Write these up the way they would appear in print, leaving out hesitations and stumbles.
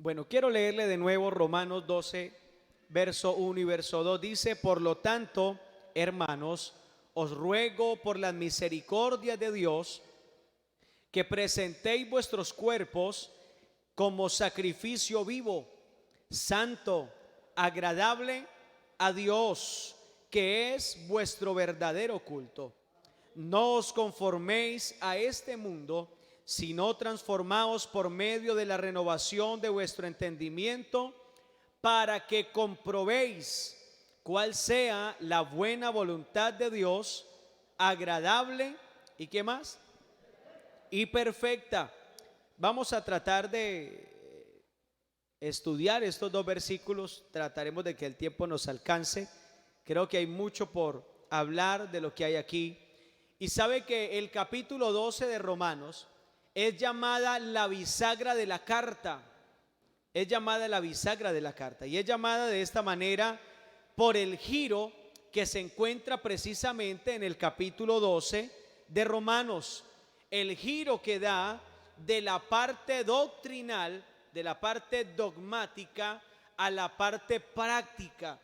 Bueno, quiero leerle de nuevo Romanos 12, verso 1 y verso 2. Dice: por lo tanto, hermanos, os ruego por la misericordia de Dios que presentéis vuestros cuerpos como sacrificio vivo, santo, agradable a Dios, que es vuestro verdadero culto. No os conforméis a este mundo, sino transformaos por medio de la renovación de vuestro entendimiento, para que comprobéis cuál sea la buena voluntad de Dios, agradable y ¿qué más? Y perfecta. Vamos a tratar de estudiar estos dos versículos. Trataremos de que el tiempo nos alcance. Creo que hay mucho por hablar de lo que hay aquí. Y sabe que el capítulo 12 de Romanos es llamada la bisagra de la carta. Es llamada la bisagra de la carta. Y es llamada de esta manera por el giro que se encuentra precisamente en el capítulo 12 de Romanos. El giro que da de la parte doctrinal, de la parte dogmática a la parte práctica.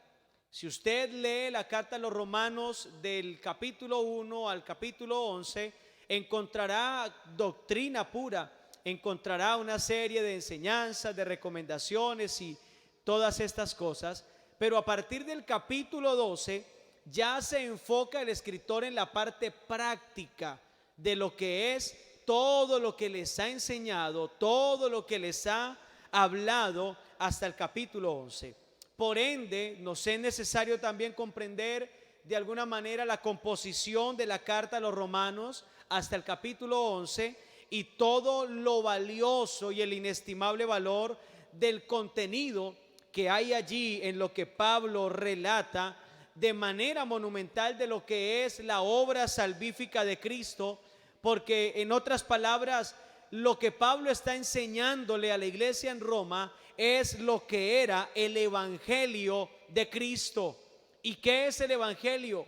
Si usted lee la carta a los Romanos del capítulo 1 al capítulo 11, encontrará doctrina pura, encontrará una serie de enseñanzas, de recomendaciones y todas estas cosas. Pero a partir del capítulo 12 ya se enfoca el escritor en la parte práctica de lo que es todo lo que les ha enseñado, todo lo que les ha hablado hasta el capítulo 11. Por ende, nos es necesario también comprender de alguna manera la composición de la carta a los Romanos hasta el capítulo 11 y todo lo valioso y el inestimable valor del contenido que hay allí en lo que Pablo relata de manera monumental de lo que es la obra salvífica de Cristo. Porque en otras palabras, lo que Pablo está enseñándole a la iglesia en Roma es lo que era el evangelio de Cristo. ¿Y qué es el evangelio?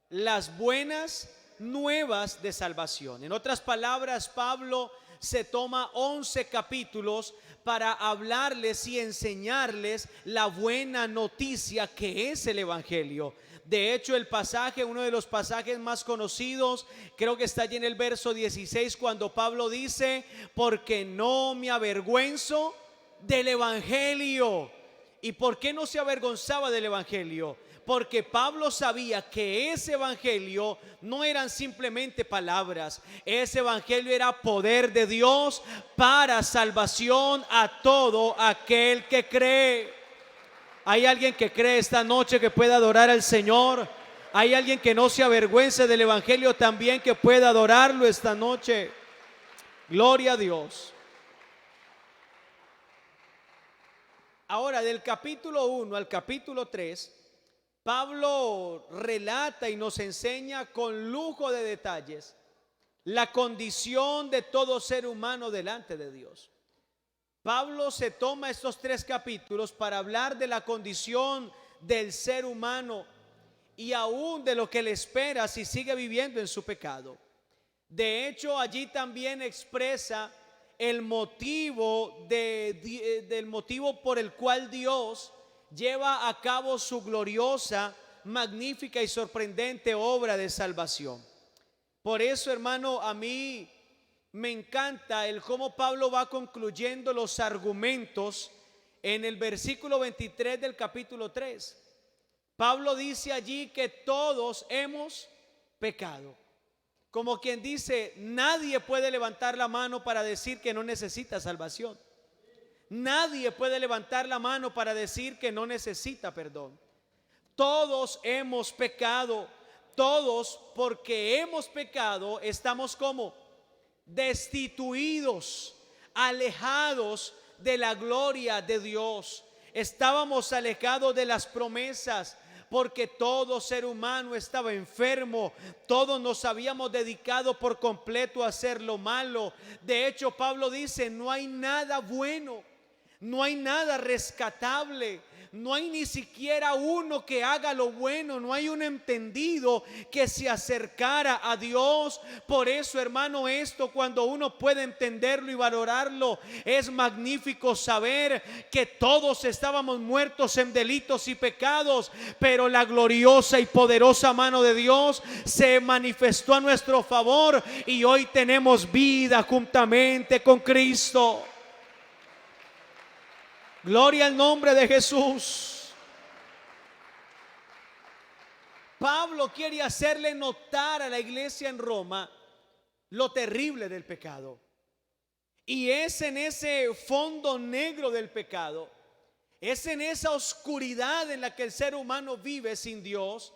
Las buenas nuevas de salvación. En otras palabras, Pablo se toma 11 capítulos para hablarles y enseñarles la buena noticia que es el evangelio. De hecho, el pasaje, uno de los pasajes más conocidos, creo que está allí en el verso 16, cuando Pablo dice: porque no me avergüenzo del evangelio. ¿Y por qué no se avergonzaba del evangelio? Porque Pablo sabía que ese evangelio no eran simplemente palabras. Ese evangelio era poder de Dios para salvación a todo aquel que cree. ¿Hay alguien que cree esta noche que pueda adorar al Señor? ¿Hay alguien que no se avergüence del evangelio también que pueda adorarlo esta noche? Gloria a Dios. Ahora, del capítulo 1 al capítulo 3, Pablo relata y nos enseña con lujo de detalles la condición de todo ser humano delante de Dios. Pablo se toma estos 3 capítulos para hablar de la condición del ser humano y aún de lo que le espera si sigue viviendo en su pecado. De hecho, allí también expresa el motivo del motivo por el cual Dios lleva a cabo su gloriosa, magnífica y sorprendente obra de salvación. Por eso, hermano, a mí me encanta el cómo Pablo va concluyendo los argumentos en el versículo 23 del capítulo 3. Pablo dice allí que todos hemos pecado. Como quien dice, nadie puede levantar la mano para decir que no necesita salvación. Nadie puede levantar la mano para decir que no necesita perdón. Todos hemos pecado. Todos, porque hemos pecado, estamos como destituidos, alejados de la gloria de Dios. Estábamos alejados de las promesas, porque todo ser humano estaba enfermo. Todos nos habíamos dedicado por completo a hacer lo malo. De hecho, Pablo dice: no hay nada bueno, no hay nada rescatable. No hay ni siquiera uno que haga lo bueno, no hay un entendido que se acercara a Dios. Por eso, hermano, esto cuando uno puede entenderlo y valorarlo, es magnífico saber que todos estábamos muertos en delitos y pecados, pero la gloriosa y poderosa mano de Dios se manifestó a nuestro favor y hoy tenemos vida juntamente con Cristo. Gloria al nombre de Jesús. Pablo quiere hacerle notar a la iglesia en Roma lo terrible del pecado. Y es en ese fondo negro del pecado, es en esa oscuridad en la que el ser humano vive sin Dios,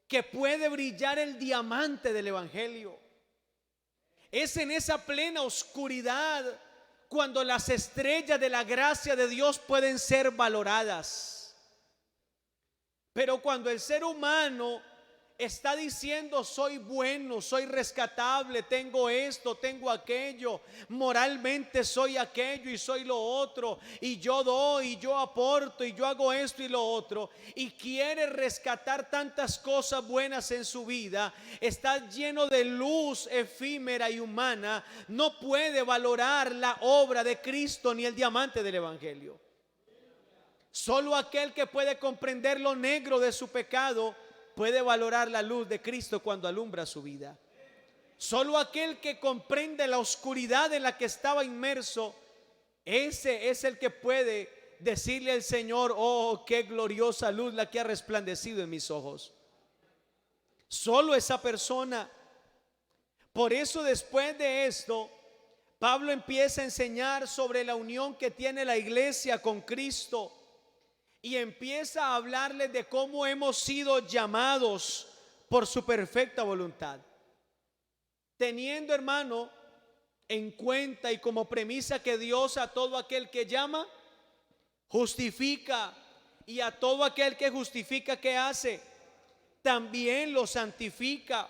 que puede brillar el diamante del evangelio. Es en esa plena oscuridad cuando las estrellas de la gracia de Dios pueden ser valoradas. Pero cuando el ser humano está diciendo soy bueno, soy rescatable, tengo esto, tengo aquello, moralmente soy aquello y soy lo otro, y yo doy, y yo aporto, y yo hago esto y lo otro, y quiere rescatar tantas cosas buenas en su vida, está lleno de luz efímera y humana, no puede valorar la obra de Cristo ni el diamante del evangelio. Solo aquel que puede comprender lo negro de su pecado puede valorar la luz de Cristo cuando alumbra su vida. Solo aquel que comprende la oscuridad en la que estaba inmerso, ese es el que puede decirle al Señor: oh, qué gloriosa luz la que ha resplandecido en mis ojos. Solo esa persona. Por eso, después de esto, Pablo empieza a enseñar sobre la unión que tiene la iglesia con Cristo. Y empieza a hablarles de cómo hemos sido llamados por su perfecta voluntad. Teniendo, hermano, en cuenta y como premisa que Dios a todo aquel que llama, justifica. Y a todo aquel que justifica, ¿qué hace? También lo santifica.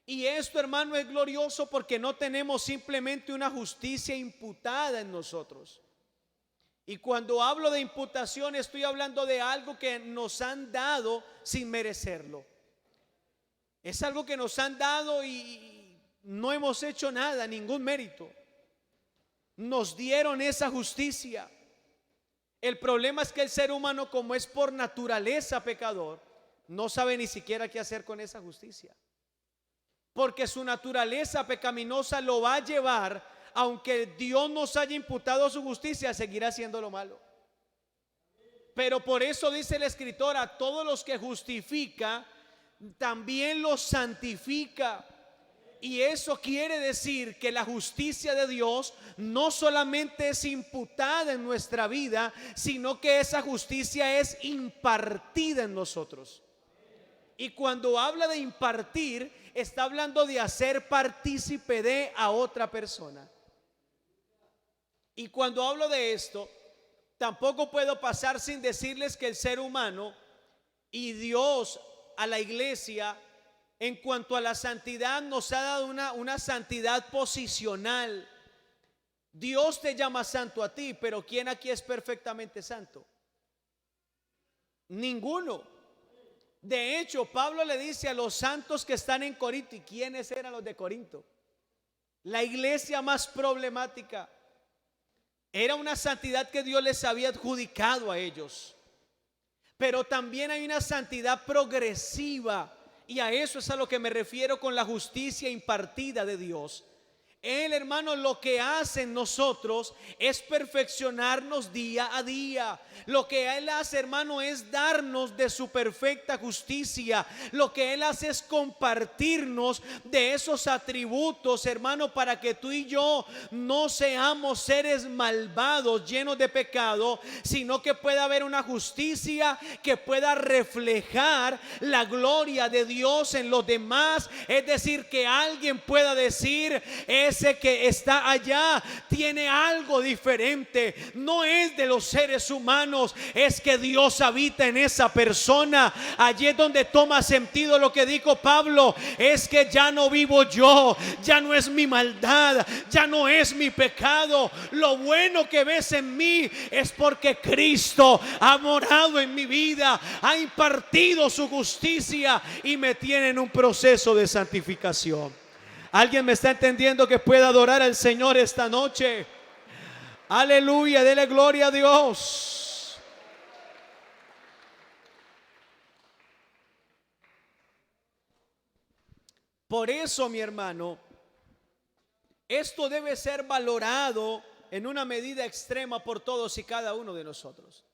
Y esto, hermano, es glorioso porque no tenemos simplemente una justicia imputada en nosotros. Y cuando hablo de imputación, estoy hablando de algo que nos han dado sin merecerlo. Es algo que nos han dado y no hemos hecho nada, ningún mérito. Nos dieron esa justicia. El problema es que el ser humano, como es por naturaleza pecador, no sabe ni siquiera qué hacer con esa justicia. Porque su naturaleza pecaminosa lo va a llevar, aunque Dios nos haya imputado su justicia, seguirá haciendo lo malo. Pero por eso dice el escritor: a todos los que justifica, también los santifica. Y eso quiere decir que la justicia de Dios no solamente es imputada en nuestra vida, sino que esa justicia es impartida en nosotros. Y cuando habla de impartir, está hablando de hacer partícipe de a otra persona. Y cuando hablo de esto, tampoco puedo pasar sin decirles que el ser humano y Dios a la iglesia, en cuanto a la santidad, nos ha dado una santidad posicional. Dios te llama santo a ti, pero ¿quién aquí es perfectamente santo? Ninguno. De hecho, Pablo le dice a los santos que están en Corinto, ¿y quiénes eran los de Corinto? La iglesia más problemática. Era una santidad que Dios les había adjudicado a ellos. Pero también hay una santidad progresiva, y a eso es a lo que me refiero con la justicia impartida de Dios. Él, hermano, lo que hace en nosotros es perfeccionarnos día a día. Lo que Él hace, hermano, es darnos de su perfecta justicia. Lo que Él hace es compartirnos de esos atributos, hermano, para que tú y yo no seamos seres malvados, llenos de pecado, sino que pueda haber una justicia que pueda reflejar la gloria de Dios en los demás. Es decir, que alguien pueda decir: ese que está allá tiene algo diferente. No es de los seres humanos, es que Dios habita en esa persona. Allí es donde toma sentido lo que dijo Pablo: es que ya no vivo yo, ya no es mi maldad, ya no es mi pecado. Lo bueno que ves en mí es porque Cristo ha morado en mi vida, ha impartido su justicia y me tiene en un proceso de santificación. ¿Alguien me está entendiendo que pueda adorar al Señor esta noche? Aleluya, dele gloria a Dios. Por eso, mi hermano, esto debe ser valorado en una medida extrema por todos y cada uno de nosotros.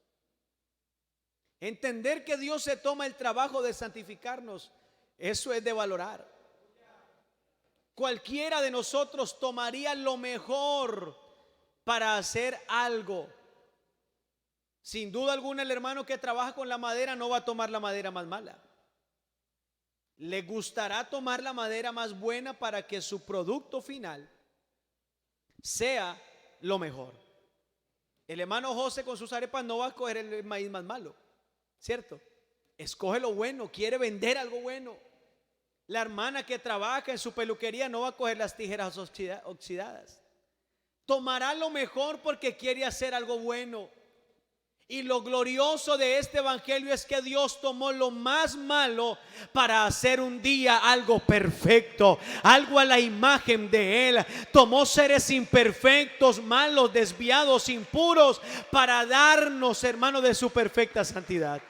Entender que Dios se toma el trabajo de santificarnos, eso es de valorar. Cualquiera de nosotros tomaría lo mejor para hacer algo. Sin duda alguna, el hermano que trabaja con la madera no va a tomar la madera más mala. Le gustará tomar la madera más buena para que su producto final sea lo mejor. El hermano José con sus arepas no va a escoger el maíz más malo, ¿cierto? Escoge lo bueno, quiere vender algo bueno. La hermana que trabaja en su peluquería no va a coger las tijeras oxidadas. Tomará lo mejor porque quiere hacer algo bueno. Y lo glorioso de este evangelio es que Dios tomó lo más malo para hacer un día algo perfecto, algo a la imagen de Él. Tomó seres imperfectos, malos, desviados, impuros, para darnos, hermano, de su perfecta santidad.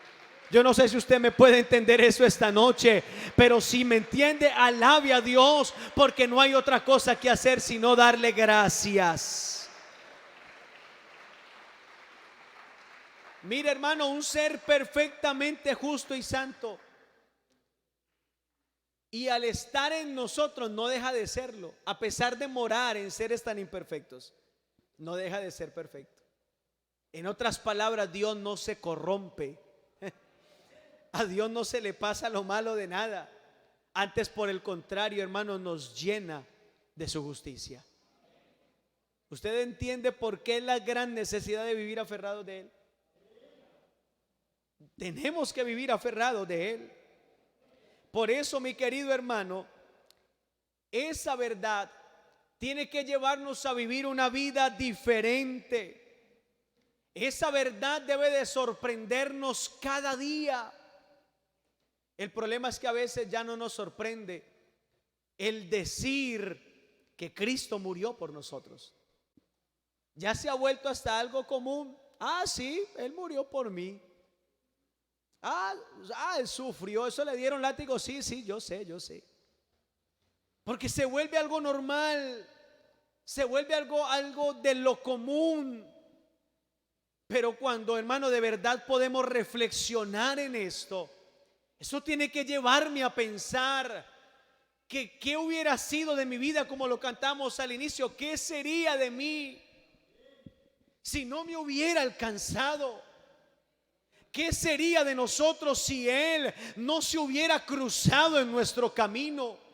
Yo no sé si usted me puede entender eso esta noche, pero si me entiende, alabe a Dios, porque no hay otra cosa que hacer sino darle gracias. Mira, hermano, un ser perfectamente justo y santo, y al estar en nosotros no deja de serlo. A pesar de morar en seres tan imperfectos, no deja de ser perfecto. En otras palabras, Dios no se corrompe. A Dios no se le pasa lo malo de nada. Antes, por el contrario, hermano, nos llena de su justicia. ¿Usted entiende por qué la gran necesidad de vivir aferrados de Él? Tenemos que vivir aferrados de Él. Por eso, mi querido hermano, esa verdad tiene que llevarnos a vivir una vida diferente. Esa verdad debe de sorprendernos cada día. El problema es que a veces ya no nos sorprende el decir que Cristo murió por nosotros. Ya se ha vuelto hasta algo común. Ah, sí, Él murió por mí. Él sufrió, eso le dieron látigo. Sí, yo sé. Porque se vuelve algo normal, se vuelve algo de lo común. Pero cuando, hermano, de verdad podemos reflexionar en esto, eso tiene que llevarme a pensar que qué hubiera sido de mi vida, como lo cantamos al inicio. ¿Qué sería de mí si no me hubiera alcanzado? ¿Qué sería de nosotros si Él no se hubiera cruzado en nuestro camino?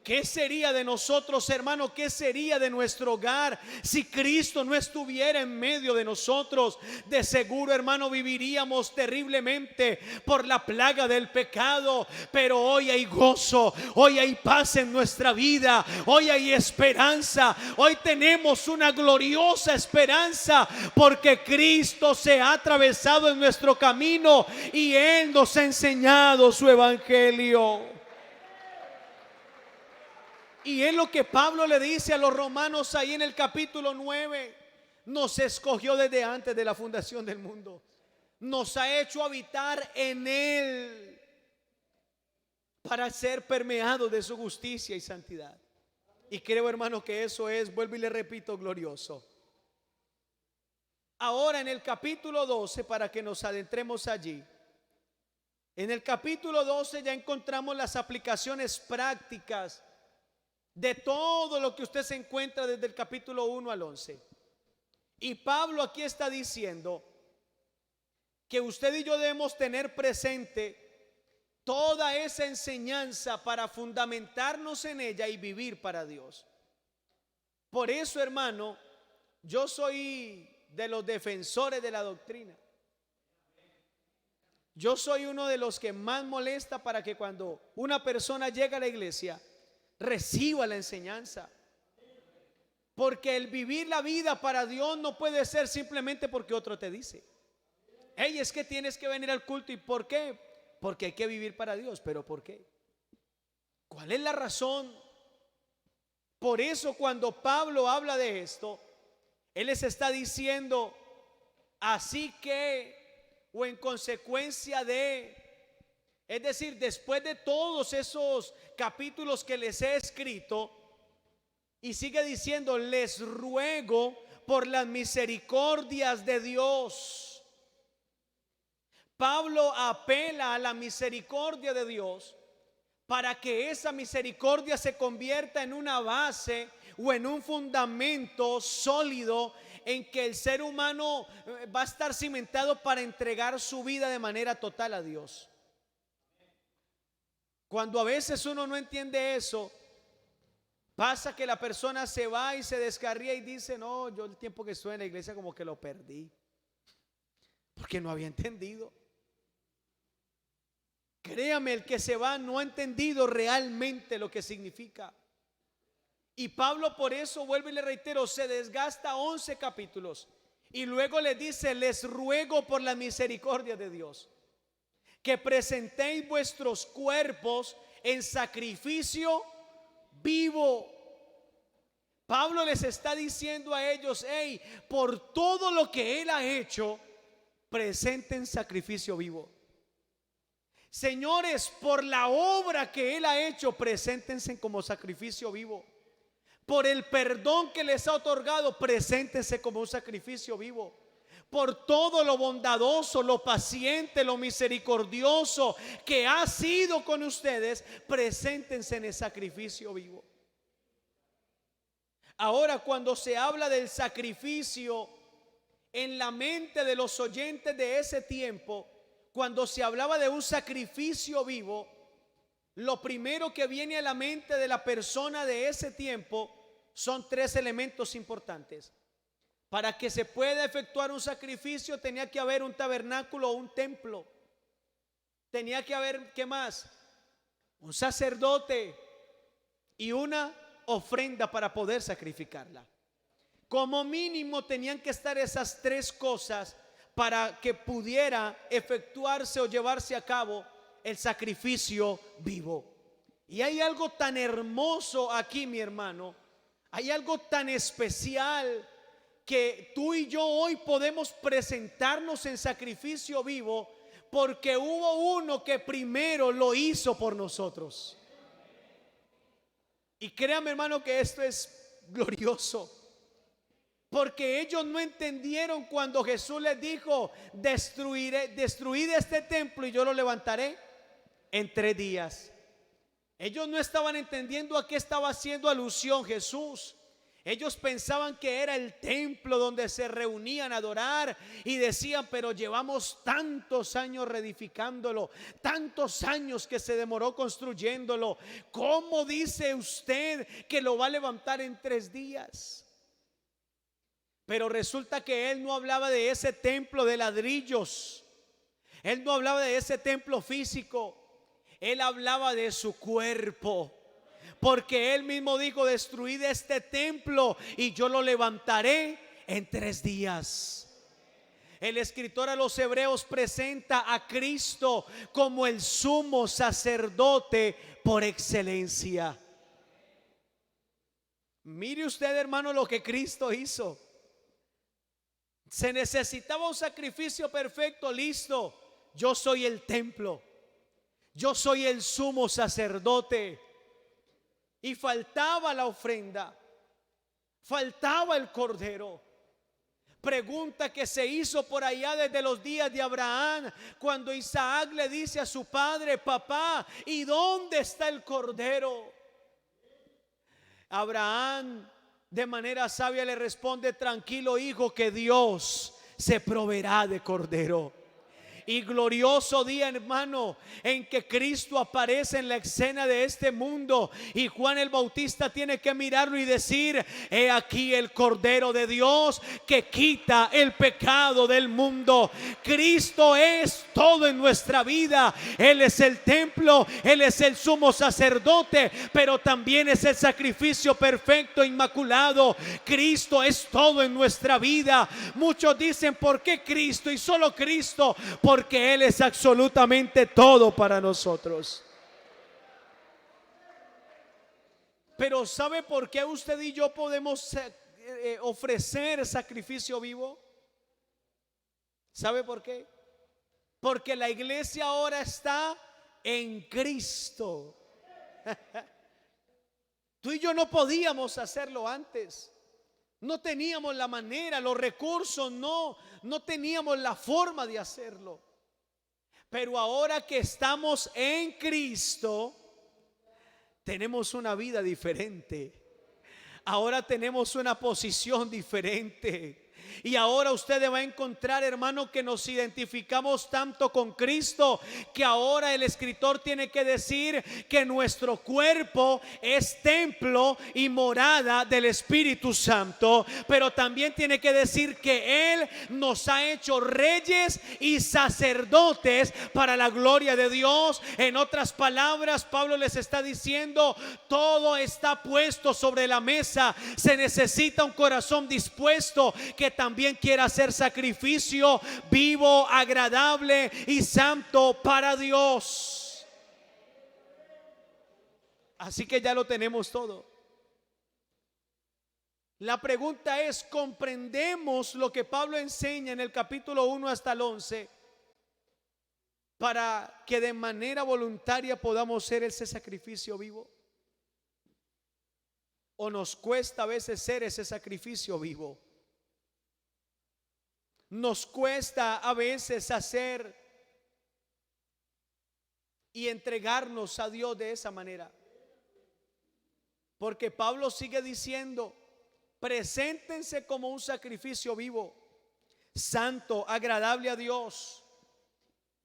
¿Qué sería de nosotros, hermano? ¿Qué sería de nuestro hogar si Cristo no estuviera en medio de nosotros? De seguro, hermano, viviríamos terriblemente por la plaga del pecado. Pero hoy hay gozo, hoy hay paz en nuestra vida, hoy hay esperanza. Hoy tenemos una gloriosa esperanza porque Cristo se ha atravesado en nuestro camino y Él nos ha enseñado su evangelio. Y es lo que Pablo le dice a los romanos ahí en el capítulo 9. Nos escogió desde antes de la fundación del mundo. Nos ha hecho habitar en Él para ser permeados de su justicia y santidad. Y creo, hermano, que eso es, vuelvo y le repito, glorioso. Ahora en el capítulo 12, para que nos adentremos allí. En el capítulo 12 ya encontramos las aplicaciones prácticas de todo lo que usted se encuentra desde el capítulo 1 al 11. Y Pablo aquí está diciendo que usted y yo debemos tener presente toda esa enseñanza para fundamentarnos en ella y vivir para Dios. Por eso, hermano, yo soy de los defensores de la doctrina. Yo soy uno de los que más molesta para que cuando una persona llega a la iglesia reciba la enseñanza. Porque el vivir la vida para Dios no puede ser simplemente porque otro te dice: hey, es que tienes que venir al culto. ¿Y por qué? Porque hay que vivir para Dios. ¿Pero por qué? ¿Cuál es la razón? Por eso cuando Pablo habla de esto, él les está diciendo: así que, o en consecuencia de, es decir, después de todos esos capítulos que les he escrito, y sigue diciendo: les ruego por las misericordias de Dios. Pablo apela a la misericordia de Dios para que esa misericordia se convierta en una base o en un fundamento sólido en que el ser humano va a estar cimentado para entregar su vida de manera total a Dios. Cuando a veces uno no entiende eso, pasa que la persona se va y se descarría y dice: no, yo el tiempo que estuve en la iglesia como que lo perdí, porque no había entendido. Créame, el que se va no ha entendido realmente lo que significa. Y Pablo por eso, vuelvo y le reitero, se desgasta 11 capítulos y luego le dice: les ruego por la misericordia de Dios que presentéis vuestros cuerpos en sacrificio vivo. Pablo les está diciendo a ellos: hey, por todo lo que él ha hecho, presenten sacrificio vivo. Señores, por la obra que él ha hecho, preséntense como sacrificio vivo. Por el perdón que les ha otorgado, preséntense como un sacrificio vivo. Por todo lo bondadoso, lo paciente, lo misericordioso que ha sido con ustedes, preséntense en el sacrificio vivo. Ahora, cuando se habla del sacrificio en la mente de los oyentes de ese tiempo, cuando se hablaba de un sacrificio vivo, lo primero que viene a la mente de la persona de ese tiempo son 3 elementos importantes. Para que se pueda efectuar un sacrificio tenía que haber un tabernáculo o un templo. Tenía que haber, ¿qué más? Un sacerdote y una ofrenda para poder sacrificarla. Como mínimo tenían que estar esas 3 cosas para que pudiera efectuarse o llevarse a cabo el sacrificio vivo. Y hay algo tan hermoso aquí, mi hermano, hay algo tan especial, que tú y yo hoy podemos presentarnos en sacrificio vivo porque hubo uno que primero lo hizo por nosotros. Y créame, hermano, que esto es glorioso, porque ellos no entendieron cuando Jesús les dijo: destruid este templo y yo lo levantaré en 3 días. Ellos no estaban entendiendo a qué estaba haciendo alusión Jesús. Ellos pensaban que era el templo donde se reunían a adorar y decían: pero llevamos tantos años reedificándolo, tantos años que se demoró construyéndolo, ¿cómo dice usted que lo va a levantar en 3 días? Pero resulta que él no hablaba de ese templo de ladrillos, él no hablaba de ese templo físico, él hablaba de su cuerpo. Porque él mismo dijo: destruid este templo y yo lo levantaré en 3 días. El escritor a los Hebreos presenta a Cristo como el sumo sacerdote por excelencia. Mire usted, hermano, lo que Cristo hizo. Se necesitaba un sacrificio perfecto, listo. Yo soy el templo, yo soy el sumo sacerdote. Y faltaba la ofrenda, faltaba el cordero. Pregunta que se hizo por allá desde los días de Abraham, cuando Isaac le dice a su padre: papá, ¿y dónde está el cordero? Abraham de manera sabia le responde: tranquilo, hijo, que Dios se proveerá de cordero. y glorioso día, hermano, en que Cristo aparece en la escena de este mundo y Juan el Bautista tiene que mirarlo y decir: he aquí el Cordero de Dios que quita el pecado del mundo. Cristo es todo en nuestra vida. Él es el templo, Él es el sumo sacerdote, pero también es el sacrificio perfecto, inmaculado. Cristo es todo en nuestra vida. Muchos dicen: ¿por qué Cristo y solo Cristo? Porque Él es absolutamente todo para nosotros. Pero ¿sabe por qué usted y yo podemos ofrecer sacrificio vivo? ¿Sabe por qué? Porque la iglesia ahora está en Cristo. Tú y yo no podíamos hacerlo antes. No teníamos la manera, los recursos, no teníamos la forma de hacerlo. Pero ahora que estamos en Cristo, tenemos una vida diferente. Ahora tenemos una posición diferente. Y ahora usted va a encontrar, hermano, que nos identificamos tanto con Cristo, que ahora el escritor tiene que decir que nuestro cuerpo es templo y morada del Espíritu Santo. Pero también tiene que decir que Él nos ha hecho reyes y sacerdotes para la gloria de Dios. En otras palabras, Pablo les está diciendo: todo está puesto sobre la mesa. Se necesita un corazón dispuesto que también quiera hacer sacrificio vivo, agradable y santo para Dios. Así que ya lo tenemos todo. La pregunta es: ¿comprendemos lo que Pablo enseña en el capítulo 1 hasta el 11 para que de manera voluntaria podamos ser ese sacrificio vivo? ¿O nos cuesta a veces ser ese sacrificio vivo? Nos cuesta a veces hacer y entregarnos a Dios de esa manera. Porque Pablo sigue diciendo: preséntense como un sacrificio vivo, santo, agradable a Dios.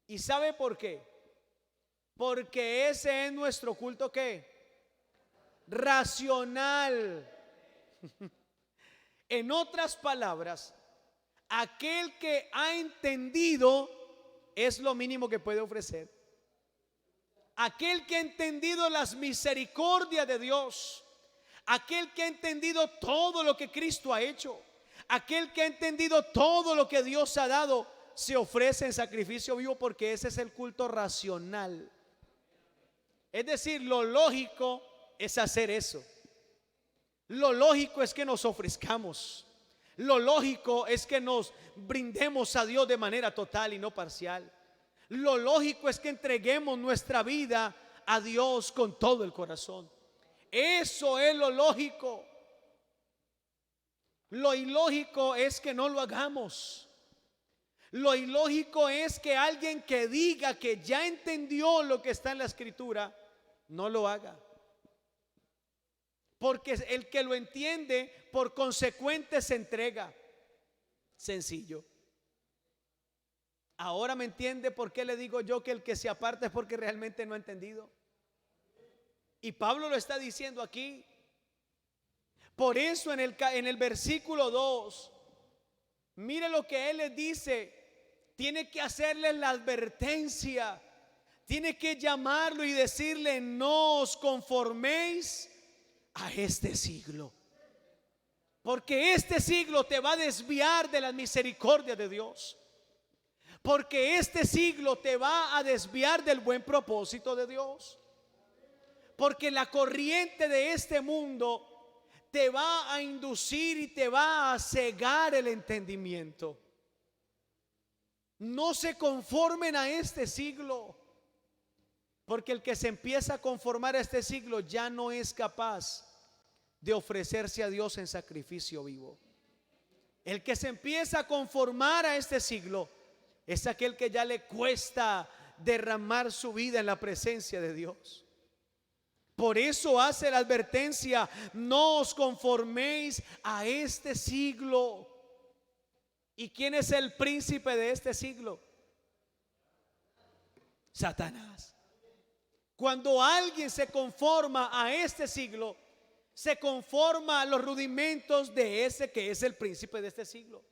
¿Y sabe por qué? Porque ese es nuestro culto, ¿qué? Racional. En otras palabras, aquel que ha entendido es lo mínimo que puede ofrecer. Aquel que ha entendido las misericordias de Dios, aquel que ha entendido todo lo que Cristo ha hecho, aquel que ha entendido todo lo que Dios ha dado, se ofrece en sacrificio vivo, porque ese es el culto racional. Es decir, lo lógico es hacer eso. Lo lógico es que nos ofrezcamos. Lo lógico es que nos brindemos a Dios de manera total y no parcial. Lo lógico es que entreguemos nuestra vida a Dios con todo el corazón. Eso es lo lógico. Lo ilógico es que no lo hagamos. Lo ilógico es que alguien que diga que ya entendió lo que está en la Escritura no lo haga. Porque el que lo entiende, por consecuente, se entrega. Sencillo. Ahora me entiende por qué le digo yo que el que se aparta es porque realmente no ha entendido. Y Pablo lo está diciendo aquí. Por eso en el versículo 2, mire lo que él les dice. Tiene que hacerles la advertencia. Tiene que llamarlo y decirle: no os conforméis a este siglo, porque este siglo te va a desviar de la misericordia de Dios, porque este siglo te va a desviar del buen propósito de Dios, porque la corriente de este mundo te va a inducir y te va a cegar el entendimiento. No se conformen a este siglo, porque el que se empieza a conformar a este siglo ya no es capaz de ofrecerse a Dios en sacrificio vivo. El que se empieza a conformar a este siglo es aquel que ya le cuesta derramar su vida en la presencia de Dios. Por eso hace la advertencia: no os conforméis a este siglo. ¿Y quién es el príncipe de este siglo? Satanás. Cuando alguien se conforma a este siglo, se conforma a los rudimentos de ese que es el príncipe de este siglo.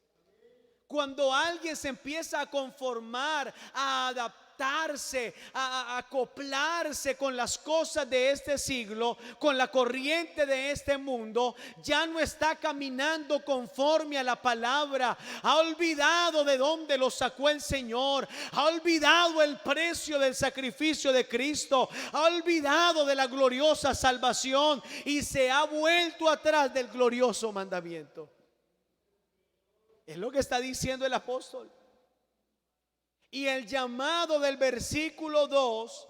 Cuando alguien se empieza a conformar, a adaptarse, a acoplarse con las cosas de este siglo, con la corriente de este mundo, ya no está caminando conforme a la palabra. Ha olvidado de dónde lo sacó el Señor, ha olvidado el precio del sacrificio de Cristo, ha olvidado de la gloriosa salvación y se ha vuelto atrás del glorioso mandamiento. Es lo que está diciendo el apóstol. Y el llamado del versículo 2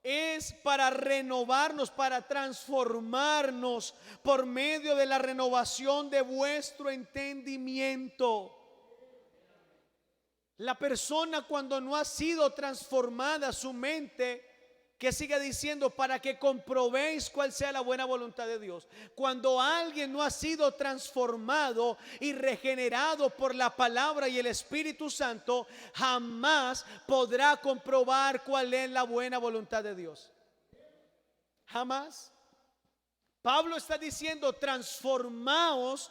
es para renovarnos, para transformarnos por medio de la renovación de vuestro entendimiento. La persona, cuando no ha sido transformada su mente, que sigue diciendo, para que comprobéis cuál sea la buena voluntad de Dios. Cuando alguien no ha sido transformado y regenerado por la palabra y el Espíritu Santo, jamás podrá comprobar cuál es la buena voluntad de Dios. Jamás. Pablo está diciendo, transformaos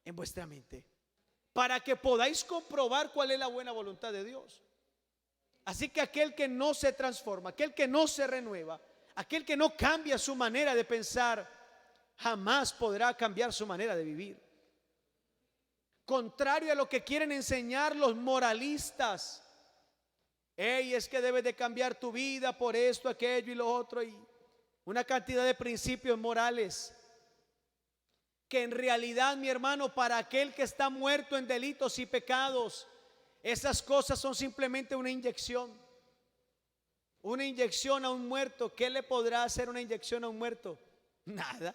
en vuestra mente, para que podáis comprobar cuál es la buena voluntad de Dios. Así que aquel que no se transforma, aquel que no se renueva, aquel que no cambia su manera de pensar, jamás podrá cambiar su manera de vivir. Contrario a lo que quieren enseñar los moralistas, es que debes de cambiar tu vida por esto, aquello y lo otro, y una cantidad de principios morales que en realidad, mi hermano, para aquel que está muerto en delitos y pecados, esas cosas son simplemente una inyección. Una inyección a un muerto. ¿Qué le podrá hacer una inyección a un muerto? Nada.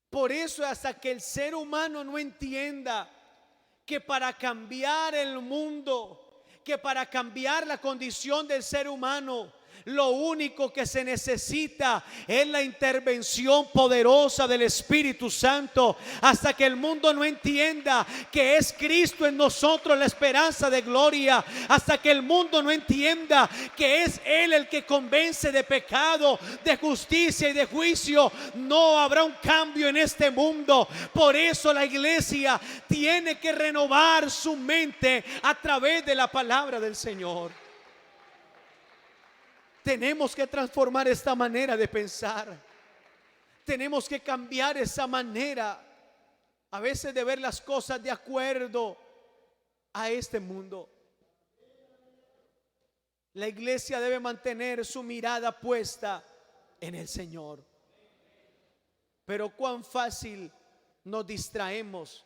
Por eso, hasta que el ser humano no entienda que para cambiar el mundo, que para cambiar la condición del ser humano, lo único que se necesita es la intervención poderosa del Espíritu Santo. Hasta que el mundo no entienda que es Cristo en nosotros la esperanza de gloria, hasta que el mundo no entienda que es Él el que convence de pecado, de justicia y de juicio, no habrá un cambio en este mundo. Por eso la iglesia tiene que renovar su mente a través de la palabra del Señor. Tenemos que transformar esta manera de pensar. Tenemos que cambiar esa manera a veces de ver las cosas de acuerdo a este mundo. La iglesia debe mantener su mirada puesta en el Señor. Pero cuán fácil nos distraemos.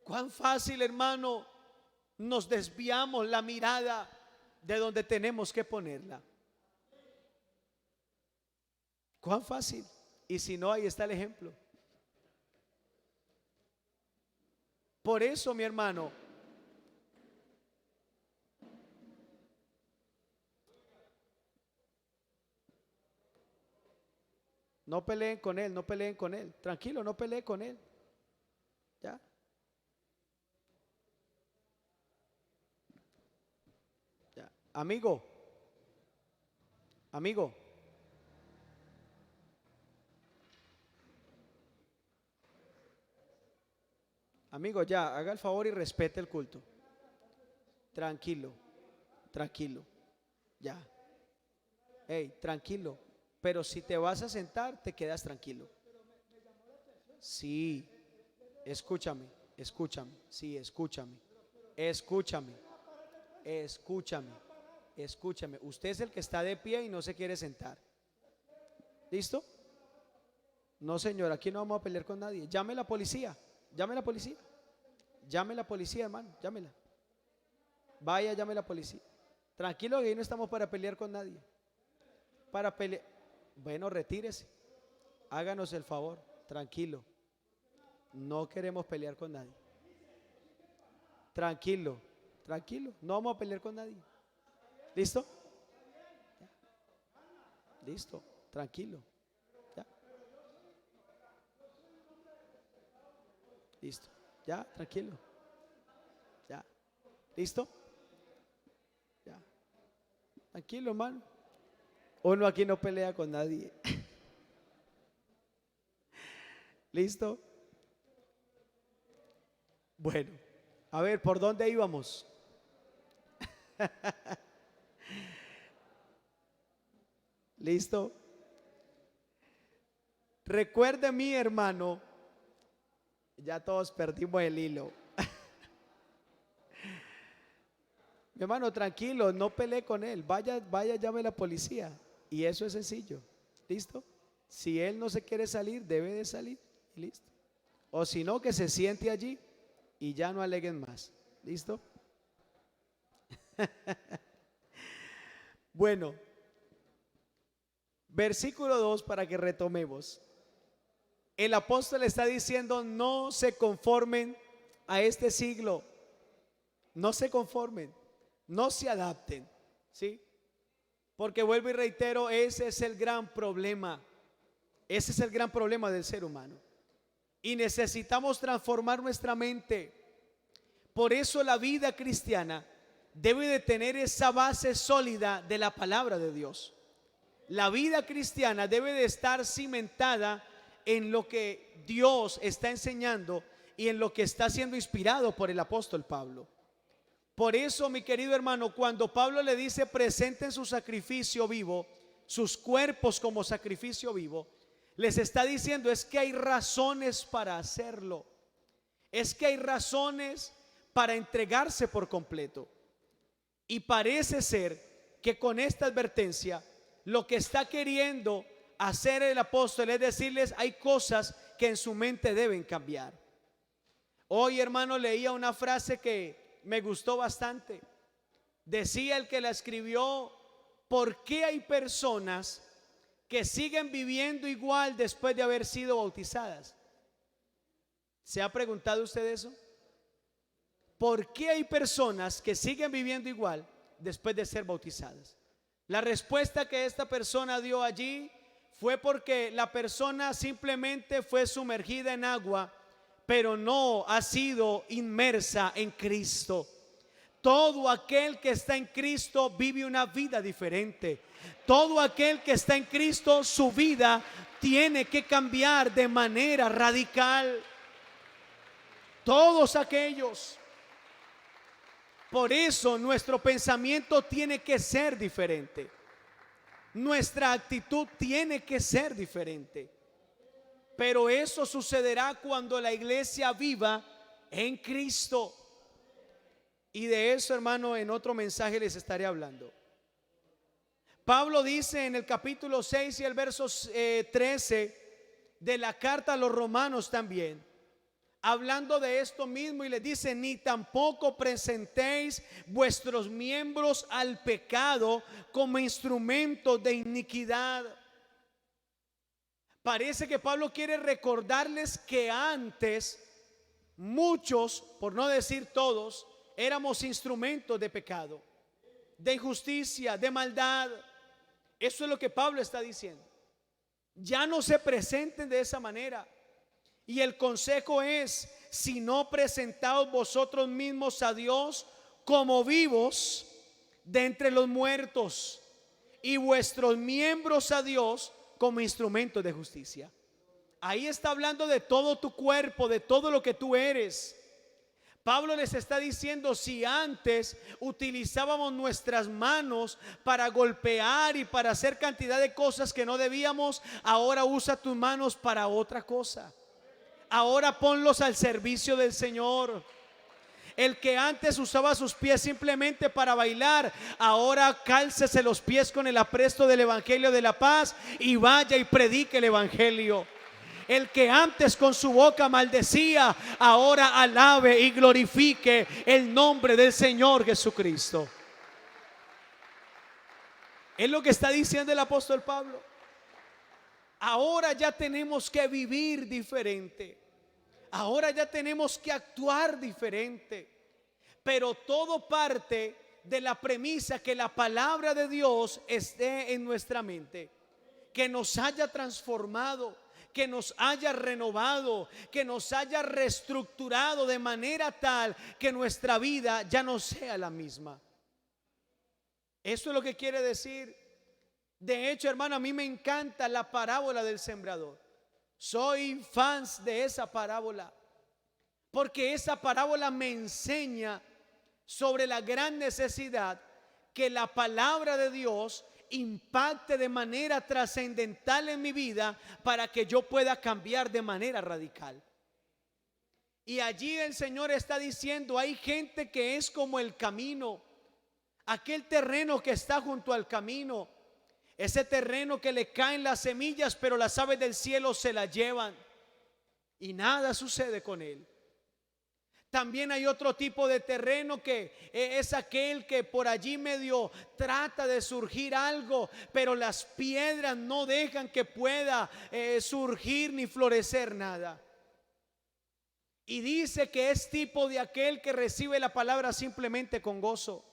Cuán fácil, hermano, nos desviamos la mirada de donde tenemos que ponerla. Cuán fácil. Y si no, ahí está el ejemplo. Por eso, mi hermano, no peleen con él, no peleen con él. Tranquilo, no peleen con él. ¿Ya? ¿Ya? Amigo, amigo. Amigo, ya, haga el favor y respete el culto. Tranquilo, tranquilo. Ya. Hey, tranquilo. Pero si te vas a sentar, te quedas tranquilo. Sí, escúchame, escúchame. Sí, escúchame. Escúchame. Escúchame. Escúchame. Usted es el que está de pie y no se quiere sentar. ¿Listo? No, señor, aquí no vamos a pelear con nadie. Llame a la policía. Llame a la policía. Llame a la policía, hermano. Llámela. Vaya, llame a la policía. Tranquilo, que ahí no estamos para pelear con nadie. Para pelear. Bueno, retírese. Háganos el favor. Tranquilo. No queremos pelear con nadie. Tranquilo. Tranquilo. No vamos a pelear con nadie. ¿Listo? Listo. Tranquilo. Ya. Listo. Ya, tranquilo. Ya. ¿Listo? Tranquilo, hermano. Uno aquí no pelea con nadie. ¿Listo? Bueno, a ver, ¿por dónde íbamos? ¿Listo? Recuerde, mi hermano, ya todos perdimos el hilo. Mi hermano, tranquilo, no pelee con él. Vaya, llame a la policía. Y eso es sencillo. ¿Listo? Si él no se quiere salir, debe de salir. Y listo. O si no, que se siente allí y ya no aleguen más. ¿Listo? Bueno, versículo 2 para que retomemos. El apóstol está diciendo: no se conformen a este siglo. No se conformen, no se adapten, ¿sí? Porque vuelvo y reitero, ese es el gran problema. Ese es el gran problema del ser humano. Y necesitamos transformar nuestra mente. Por eso la vida cristiana debe de tener esa base sólida de la palabra de Dios. La vida cristiana debe de estar cimentada en lo que Dios está enseñando y en lo que está siendo inspirado por el apóstol Pablo. Por eso, mi querido hermano, cuando Pablo le dice: presenten su sacrificio vivo, sus cuerpos como sacrificio vivo, les está diciendo es que hay razones para hacerlo. Es que hay razones para entregarse por completo. Y parece ser que con esta advertencia lo que está queriendo hacer el apóstol es decirles: hay cosas que en su mente deben cambiar. Hoy, hermano, leía una frase que me gustó bastante. Decía el que la escribió: ¿por qué hay personas que siguen viviendo igual después de haber sido bautizadas? ¿Se ha preguntado usted eso? ¿Por qué hay personas que siguen viviendo igual después de ser bautizadas? La respuesta que esta persona dio allí fue porque la persona simplemente fue sumergida en agua, pero no ha sido inmersa en Cristo. Todo aquel que está en Cristo vive una vida diferente. Todo aquel que está en Cristo, su vida tiene que cambiar de manera radical. Todos aquellos. Por eso nuestro pensamiento tiene que ser diferente. Nuestra actitud tiene que ser diferente. Pero eso sucederá cuando la iglesia viva en Cristo. Y de eso, hermano, en otro mensaje les estaré hablando. Pablo dice en el capítulo 6 y el verso 13 de la carta a los romanos también, hablando de esto mismo, y les dice: ni tampoco presentéis vuestros miembros al pecado como instrumentos de iniquidad. Parece que Pablo quiere recordarles que antes muchos, por no decir todos, éramos instrumentos de pecado, de injusticia, de maldad. Eso es lo que Pablo está diciendo. Ya no se presenten de esa manera. Y el consejo es: si no, presentaos vosotros mismos a Dios como vivos de entre los muertos, y vuestros miembros a Dios como instrumentos de justicia. Ahí está hablando de todo tu cuerpo, de todo lo que tú eres. Pablo les está diciendo: si antes utilizábamos nuestras manos para golpear y para hacer cantidad de cosas que no debíamos, ahora usa tus manos para otra cosa. Ahora ponlos al servicio del Señor. El que antes usaba sus pies simplemente para bailar, ahora cálcese los pies con el apresto del evangelio de la paz y vaya y predique el evangelio. El que antes con su boca maldecía, ahora alabe y glorifique el nombre del Señor Jesucristo. Es lo que está diciendo el apóstol Pablo. Ahora ya tenemos que vivir diferente. Ahora ya tenemos que actuar diferente. Pero todo parte de la premisa que la palabra de Dios esté en nuestra mente, que nos haya transformado, que nos haya renovado, que nos haya reestructurado de manera tal que nuestra vida ya no sea la misma. Eso es lo que quiere decir. De hecho, hermano, a mí me encanta la parábola del sembrador. Soy fans de esa parábola, porque esa parábola me enseña sobre la gran necesidad que la palabra de Dios impacte de manera trascendental en mi vida para que yo pueda cambiar de manera radical. Y allí el Señor está diciendo, hay gente que es como el camino, aquel terreno que está junto al camino, ese terreno que le caen las semillas, pero las aves del cielo se las llevan y nada sucede con él. También hay otro tipo de terreno que es aquel que por allí medio trata de surgir algo, pero las piedras no dejan que pueda surgir ni florecer nada. Y dice que es tipo de aquel que recibe la palabra simplemente con gozo.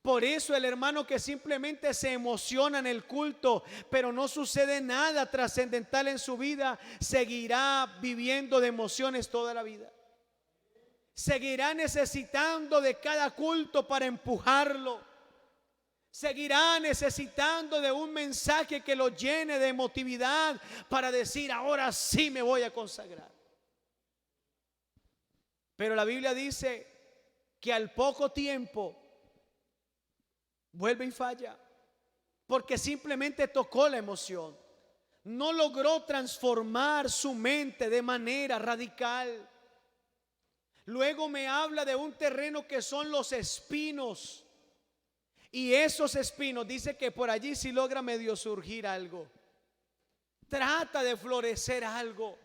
Por eso el hermano que simplemente se emociona en el culto, pero no sucede nada trascendental en su vida, seguirá viviendo de emociones toda la vida. Seguirá necesitando de cada culto para empujarlo. Seguirá necesitando de un mensaje que lo llene de emotividad para decir, ahora sí me voy a consagrar. Pero la Biblia dice que al poco tiempo vuelve y falla, porque simplemente tocó la emoción. No logró transformar su mente de manera radical. Luego me habla de un terreno que son los espinos. Y esos espinos, dice que por allí sí logra medio surgir algo. Trata de florecer algo.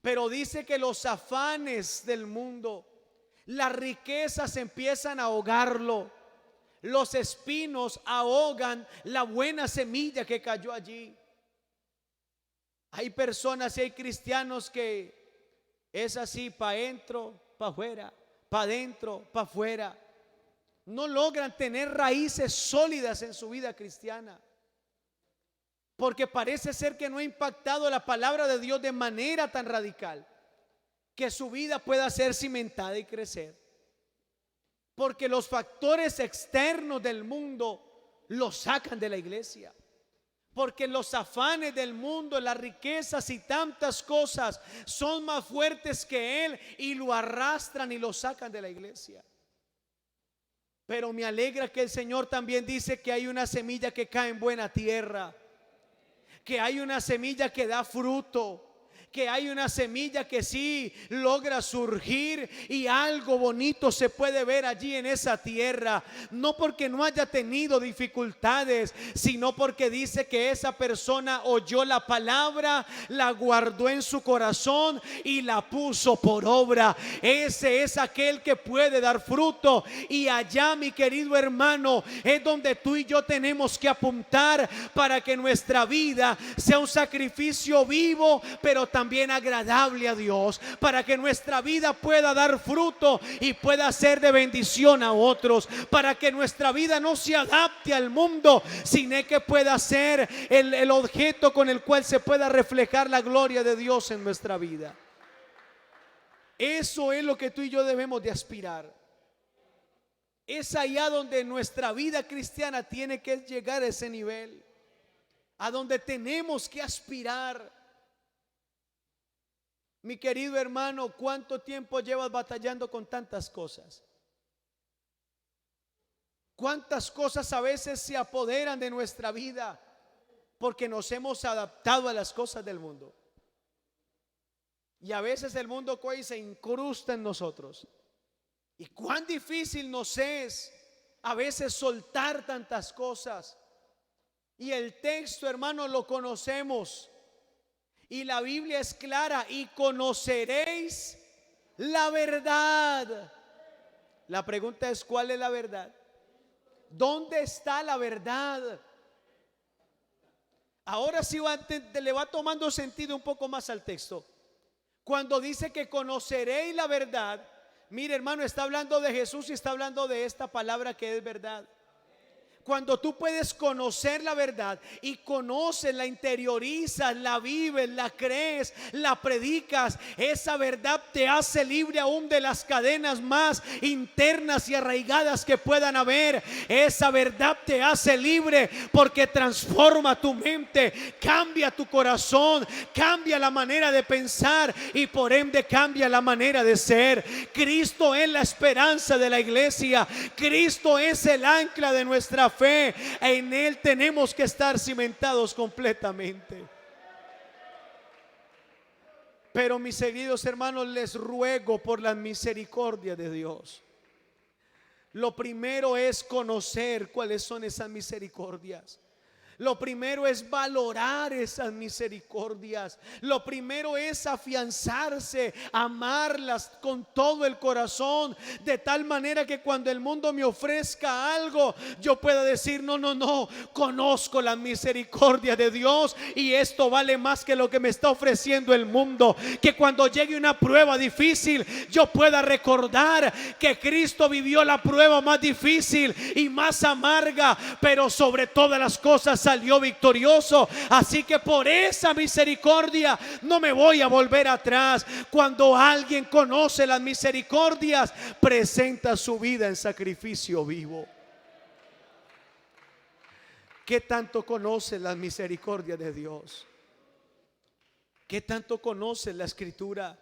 Pero dice que los afanes del mundo, las riquezas empiezan a ahogarlo. Los espinos ahogan la buena semilla que cayó allí. Hay personas y hay cristianos que es así, para adentro, para afuera, para adentro, para afuera. No logran tener raíces sólidas en su vida cristiana, porque parece ser que no ha impactado la palabra de Dios de manera tan radical que su vida pueda ser cimentada y crecer. Porque los factores externos del mundo lo sacan de la iglesia. Porque los afanes del mundo, las riquezas y tantas cosas son más fuertes que él y lo arrastran y lo sacan de la iglesia. Pero me alegra que el Señor también dice que hay una semilla que cae en buena tierra, que hay una semilla que da fruto, que hay una semilla que sí logra surgir y algo bonito se puede ver allí en esa tierra. No porque no haya tenido dificultades, sino porque dice que esa persona oyó la palabra, la guardó en su corazón y la puso por obra. Ese es aquel que puede dar fruto. Y allá, mi querido hermano, es donde tú y yo tenemos que apuntar para que nuestra vida sea un sacrificio vivo, pero también agradable a Dios, para que nuestra vida pueda dar fruto y pueda ser de bendición a otros, para que nuestra vida no se adapte al mundo, sino que pueda ser el objeto con el cual se pueda reflejar la gloria de Dios en nuestra vida. Eso es lo que tú y yo debemos de aspirar. Es allá donde nuestra vida cristiana tiene que llegar a ese nivel, a donde tenemos que aspirar. Mi querido hermano, ¿cuánto tiempo llevas batallando con tantas cosas? ¿Cuántas cosas a veces se apoderan de nuestra vida porque nos hemos adaptado a las cosas del mundo? Y a veces el mundo coge y se incrusta en nosotros. Y cuán difícil nos es a veces soltar tantas cosas. Y el texto, hermano, lo conocemos. Y la Biblia es clara: y conoceréis la verdad. La pregunta es, ¿cuál es la verdad? ¿Dónde está la verdad? Ahora sí le va tomando sentido un poco más al texto. Cuando dice que conoceréis la verdad, mire, hermano, está hablando de Jesús y está hablando de esta palabra que es verdad. Cuando tú puedes conocer la verdad y conoces, la interiorizas, la vives, la crees, la predicas, esa verdad te hace libre aún de las cadenas más internas y arraigadas que puedan haber. Esa verdad te hace libre porque transforma tu mente, cambia tu corazón, cambia la manera de pensar y por ende cambia la manera de ser. Cristo es la esperanza de la iglesia. Cristo es el ancla de nuestra fe. En Él tenemos que estar cimentados completamente. Pero mis queridos hermanos, les ruego por la misericordia de Dios. Lo primero es conocer cuáles son esas misericordias. Lo primero es valorar esas misericordias. Lo primero es afianzarse, amarlas con todo el corazón, de tal manera que cuando el mundo me ofrezca algo, yo pueda decir: no, conozco la misericordia de Dios y esto vale más que lo que me está ofreciendo el mundo. Que cuando llegue una prueba difícil, yo pueda recordar que Cristo vivió la prueba más difícil y más amarga, pero sobre todas las cosas salió victorioso. Así que por esa misericordia no me voy a volver atrás. Cuando alguien conoce las misericordias, presenta su vida en sacrificio vivo. ¿Qué tanto conoce la misericordia de Dios? ¿Qué tanto conoce la escritura?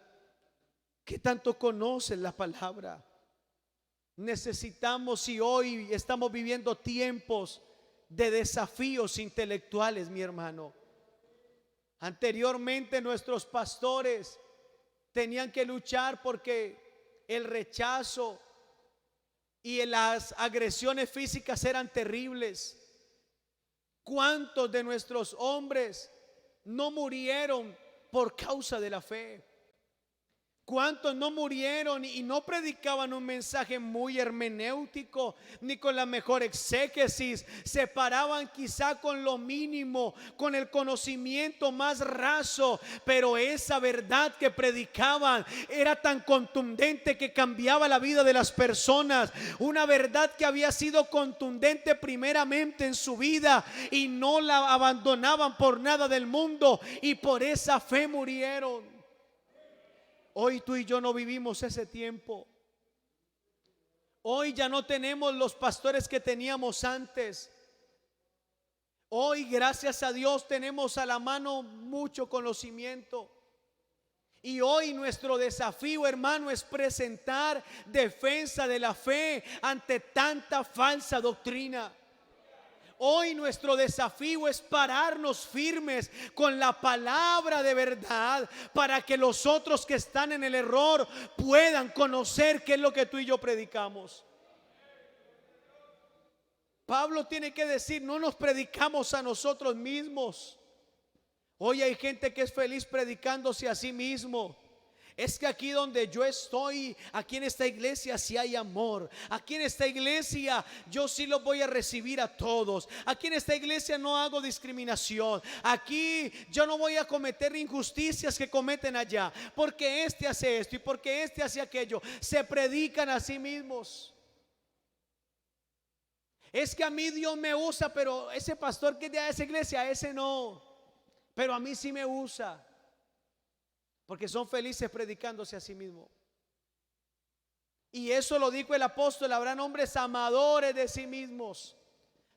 ¿Qué tanto conoce la palabra? Necesitamos, y hoy estamos viviendo tiempos de desafíos intelectuales, mi hermano. Anteriormente nuestros pastores tenían que luchar porque el rechazo y las agresiones físicas eran terribles. ¿Cuántos de nuestros hombres no murieron por causa de la fe? ¿Cuántos no murieron y no predicaban un mensaje muy hermenéutico ni con la mejor exégesis? Se paraban quizá con lo mínimo, con el conocimiento más raso, pero esa verdad que predicaban era tan contundente que cambiaba la vida de las personas. Una verdad que había sido contundente primeramente en su vida y no la abandonaban por nada del mundo, y por esa fe murieron. Hoy tú y yo no vivimos ese tiempo. Hoy ya no tenemos los pastores que teníamos antes. Hoy, gracias a Dios, tenemos a la mano mucho conocimiento. Y hoy nuestro desafío, hermano, es presentar defensa de la fe ante tanta falsa doctrina. Hoy nuestro desafío es pararnos firmes con la palabra de verdad, para que los otros que están en el error puedan conocer qué es lo que tú y yo predicamos. Pablo tiene que decir: no nos predicamos a nosotros mismos. Hoy hay gente que es feliz predicándose a sí mismo. Es que aquí donde yo estoy, aquí en esta iglesia sí hay amor. Aquí en esta iglesia yo sí los voy a recibir a todos. Aquí en esta iglesia no hago discriminación. Aquí yo no voy a cometer injusticias que cometen allá, porque este hace esto y porque este hace aquello. Se predican a sí mismos. Es que a mí Dios me usa, pero ese pastor que es de esa iglesia, ese no. Pero a mí sí me usa. Porque son felices predicándose a sí mismos. Y eso lo dijo el apóstol: habrán hombres amadores de sí mismos,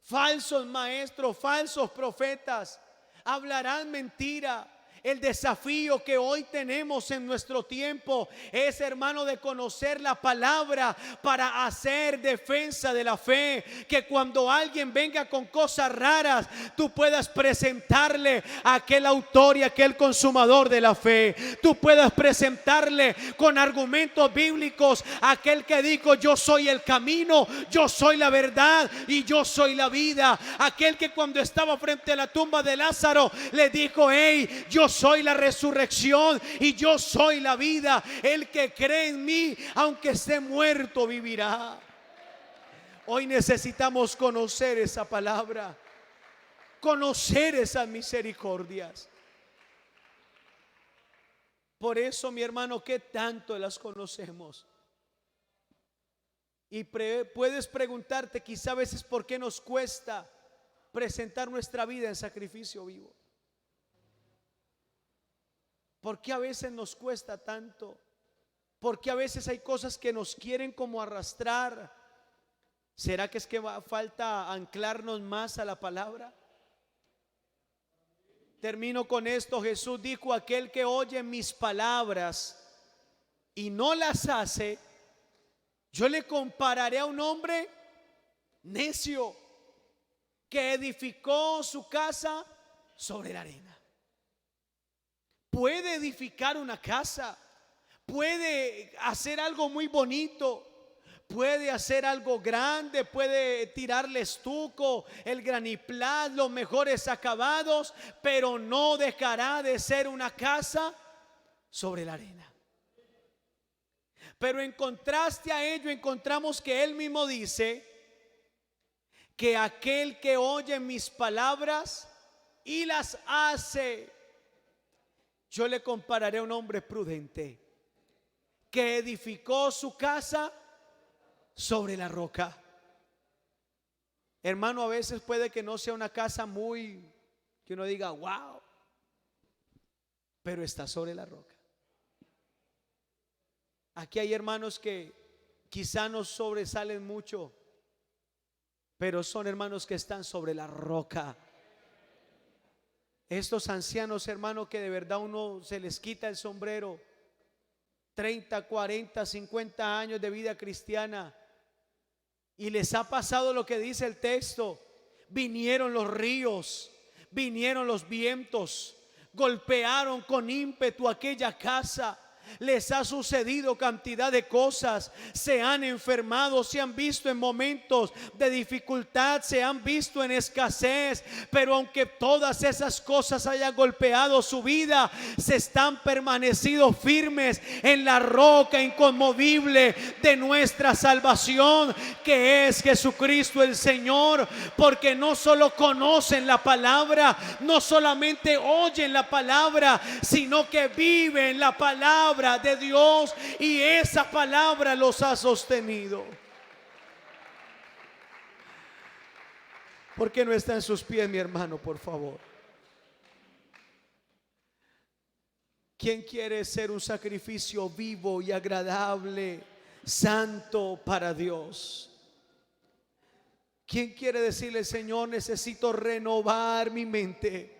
falsos maestros, falsos profetas, hablarán mentira. El desafío que hoy tenemos en nuestro tiempo es, hermano, de conocer la palabra para hacer defensa de la fe. Que cuando alguien venga con cosas raras, tú puedas presentarle a aquel autor y aquel consumador de la fe. Tú puedas presentarle con argumentos bíblicos a aquel que dijo: yo soy el camino, yo soy la verdad y yo soy la vida. Aquel que cuando estaba frente a la tumba de Lázaro le dijo: hey, yo soy la resurrección y yo soy la vida. El que cree en mí, aunque esté muerto, vivirá. Hoy necesitamos conocer esa palabra, conocer esas misericordias. Por eso, mi hermano, ¿qué tanto las conocemos? Y puedes preguntarte quizá a veces por qué nos cuesta presentar nuestra vida en sacrificio vivo. ¿Por qué a veces nos cuesta tanto? ¿Por qué a veces hay cosas que nos quieren como arrastrar? ¿Será que es que falta anclarnos más a la palabra? Termino con esto. Jesús dijo: aquel que oye mis palabras y no las hace, yo le compararé a un hombre necio que edificó su casa sobre la arena. Puede edificar una casa, puede hacer algo muy bonito, puede hacer algo grande, puede tirarle estuco, el graniplat, los mejores acabados, pero no dejará de ser una casa sobre la arena. Pero en contraste a ello encontramos que él mismo dice que aquel que oye mis palabras y las hace, yo le compararé a un hombre prudente que edificó su casa sobre la roca. Hermano, a veces puede que no sea una casa muy, que uno diga wow, pero está sobre la roca. Aquí hay hermanos que quizá no sobresalen mucho, pero son hermanos que están sobre la roca. Estos ancianos, hermanos, que de verdad uno se les quita el sombrero, 30, 40, 50 años de vida cristiana, y les ha pasado lo que dice el texto: vinieron los ríos, vinieron los vientos, golpearon con ímpetu aquella casa. Les ha sucedido cantidad de cosas, se han enfermado, se han visto en momentos de dificultad, se han visto en escasez, pero aunque todas esas cosas hayan golpeado su vida, se están permanecido firmes en la roca inconmovible de nuestra salvación, que es Jesucristo el Señor. Porque no solo conocen la palabra, no solamente oyen la palabra, sino que viven la palabra de Dios, y esa palabra los ha sostenido. ¿Por qué no está en sus pies, mi hermano, por favor? ¿Quién quiere ser un sacrificio vivo y agradable, santo para Dios? ¿Quién quiere decirle: Señor, necesito renovar mi mente?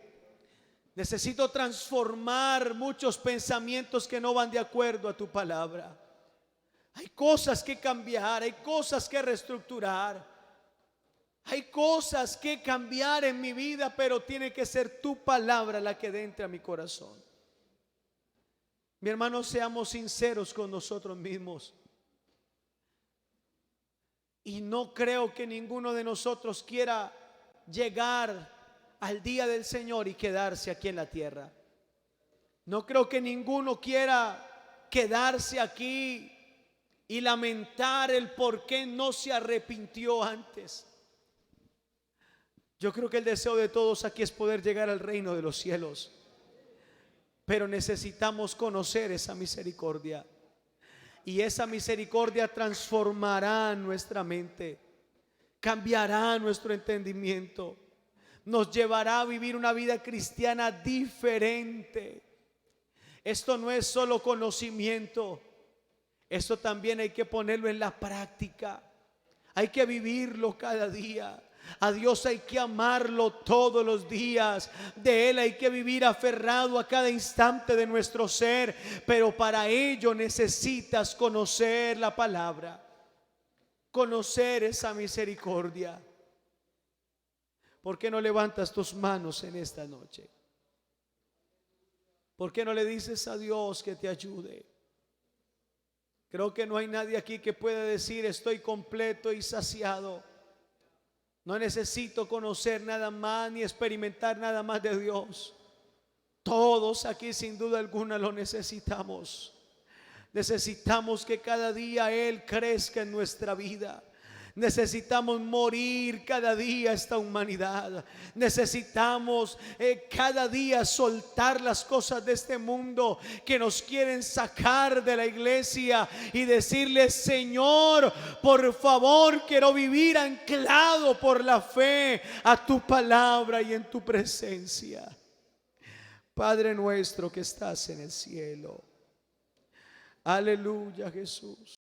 Necesito transformar muchos pensamientos que no van de acuerdo a tu palabra. Hay cosas que cambiar, hay cosas que reestructurar, hay cosas que cambiar en mi vida, pero tiene que ser tu palabra la que entre a mi corazón. Mi hermano, seamos sinceros con nosotros mismos. Y no creo que ninguno de nosotros quiera llegar al día del Señor y quedarse aquí en la tierra. No creo que ninguno quiera quedarse aquí y lamentar el por qué no se arrepintió antes. Yo creo que el deseo de todos aquí es poder llegar al reino de los cielos, pero necesitamos conocer esa misericordia, y esa misericordia transformará nuestra mente, cambiará nuestro entendimiento, nos llevará a vivir una vida cristiana diferente. Esto no es solo conocimiento, esto también hay que ponerlo en la práctica, hay que vivirlo cada día. A Dios hay que amarlo todos los días, de Él hay que vivir aferrado a cada instante de nuestro ser, pero para ello necesitas conocer la palabra, conocer esa misericordia. ¿Por qué no levantas tus manos en esta noche? ¿Por qué no le dices a Dios que te ayude? Creo que no hay nadie aquí que pueda decir: estoy completo y saciado, no necesito conocer nada más ni experimentar nada más de Dios. Todos aquí sin duda alguna lo necesitamos. Necesitamos que cada día Él crezca en nuestra vida. Necesitamos morir cada día a esta humanidad. Necesitamos cada día soltar las cosas de este mundo que nos quieren sacar de la iglesia y decirle: Señor, por favor, quiero vivir anclado por la fe a tu palabra y en tu presencia. Padre nuestro que estás en el cielo. Aleluya, Jesús.